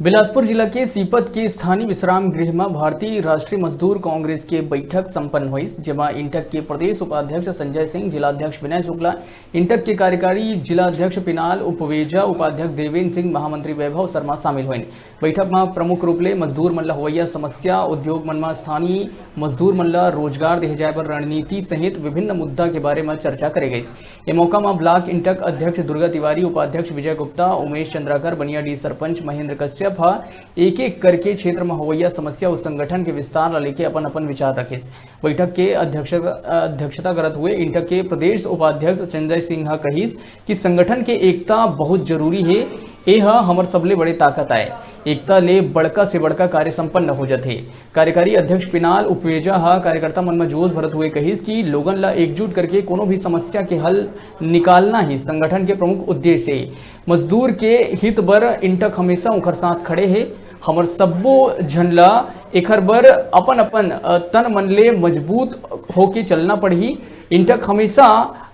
बिलासपुर जिला के सीपत के स्थानीय विश्राम गृह में भारतीय राष्ट्रीय मजदूर कांग्रेस के बैठक संपन्न हुई, जेमा इंटक के प्रदेश उपाध्यक्ष संजय सिंह, जिलाध्यक्ष विनय शुक्ला, इंटक के कार्यकारी जिलाध्यक्ष पिनाल उपवेजा, उपाध्यक्ष देवेंद्र सिंह, महामंत्री वैभव शर्मा शामिल हुए। बैठक में प्रमुख रूप से मजदूर मन होवैया समस्या, उद्योग मन में स्थानीय मजदूर मन रोजगार दे जाए पर रणनीति सहित विभिन्न मुद्दा के बारे में चर्चा करे गई। ये मौका में ब्लॉक इंटक अध्यक्ष दुर्गा तिवारी, उपाध्यक्ष विजय गुप्ता, उमेश चंद्राकर, बनियाडी सरपंच महेंद्र कश्यप एक एक करके क्षेत्र में होवैया समस्या उस संगठन के विस्तार लेके अपन अपन विचार रखे। बैठक के अध्यक्षता करत हुए इंटक के प्रदेश उपाध्यक्ष संजय सिंह कहिस कि संगठन के एकता बहुत जरूरी है। यह हमर सबले बड़े ताकत है। एकता ले बड़का से बड़का कार्य संपन्न हो जाते। कार्यकारी अध्यक्ष पिनाल उपवेजा कार्यकर्ता मन में जोश भरत हुए कहिस कि लोगन ला एकजुट करके कोनो भी समस्या के हल निकालना ही संगठन के प्रमुख उद्देश्य है। मजदूर के हित बर इंटक हमेशा उनकर साथ खड़े है। हमर सब्बो झनला एखर बर अपन अपन तन मन ले मजबूत होके चलना पड़ी। इंटक हमेशा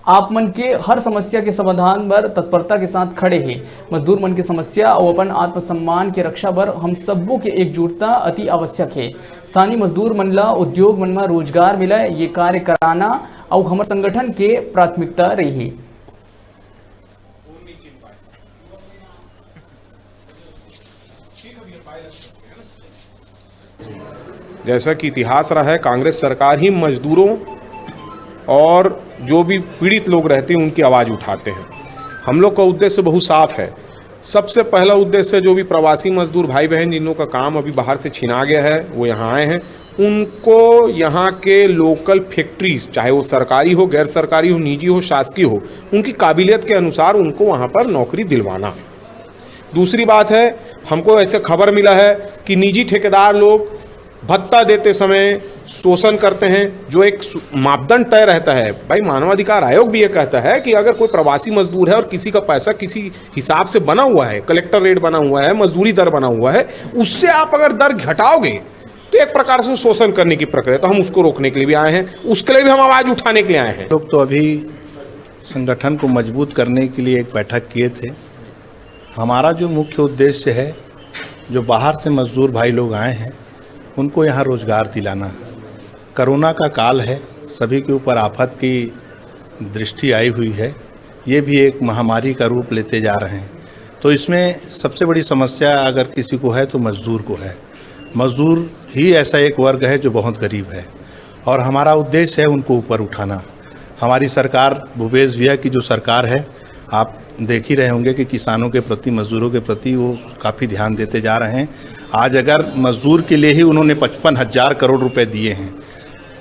आप मन के हर समस्या के समाधान बर तत्परता के साथ खड़े हैं। मजदूर मन के समस्या और अपन आत्मसम्मान के रक्षा बर हम सबों के एकजुटता अति आवश्यक है। स्थानीय मजदूर मन ला उद्योग मन में रोजगार मिले, ये कार्य कराना और हमारे संगठन के प्राथमिकता रही। जैसा कि इतिहास रहा है, कांग्रेस सरकार ही मजदूरों और जो भी पीड़ित लोग रहते हैं उनकी आवाज़ उठाते हैं। हम लोग का उद्देश्य बहुत साफ है। सबसे पहला उद्देश्य जो भी प्रवासी मजदूर भाई बहन जिन लोगों का काम अभी बाहर से छीना गया है, वो यहाँ आए हैं, उनको यहाँ के लोकल फैक्ट्रीज, चाहे वो सरकारी हो, गैर सरकारी हो, निजी हो, शासकीय हो, उनकी काबिलियत के अनुसार उनको वहाँ पर नौकरी दिलवाना। दूसरी बात है, हमको ऐसे खबर मिला है कि निजी ठेकेदार लोग भत्ता देते समय शोषण करते हैं, जो एक मापदंड तय रहता है। भाई मानवाधिकार आयोग भी ये कहता है कि अगर कोई प्रवासी मजदूर है और किसी का पैसा किसी हिसाब से बना हुआ है, कलेक्टर रेट बना हुआ है, मजदूरी दर बना हुआ है, उससे आप अगर दर घटाओगे तो एक प्रकार से शोषण करने की प्रक्रिया। तो हम उसको रोकने के लिए भी आए हैं, उसके लिए भी हम आवाज़ उठाने के लिए आए हैं। लोग तो अभी संगठन को मजबूत करने के लिए एक बैठक किए थे। हमारा जो मुख्य उद्देश्य है, जो बाहर से मजदूर भाई लोग आए हैं उनको यहाँ रोजगार दिलाना। कोरोना का काल है, सभी के ऊपर आफत की दृष्टि आई हुई है, ये भी एक महामारी का रूप लेते जा रहे हैं। तो इसमें सबसे बड़ी समस्या अगर किसी को है तो मजदूर को है। मजदूर ही ऐसा एक वर्ग है जो बहुत गरीब है और हमारा उद्देश्य है उनको ऊपर उठाना। हमारी सरकार, भूपेश भैया की जो सरकार है, आप देख ही रहे होंगे कि किसानों के प्रति, मजदूरों के प्रति वो काफ़ी ध्यान देते जा रहे हैं। आज अगर मजदूर के लिए ही उन्होंने 55,000 करोड़ रुपए दिए हैं।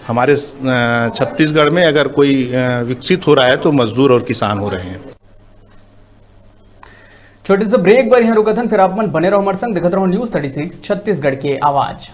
हमारे छत्तीसगढ़ में अगर कोई विकसित हो रहा है तो मजदूर और किसान हो रहे हैं। छोटे से ब्रेक पर यहाँ रुकथन, फिर आप मन बने रहो हमारे संग, देखते रहो न्यूज़ 36 छत्तीसगढ़ के आवाज।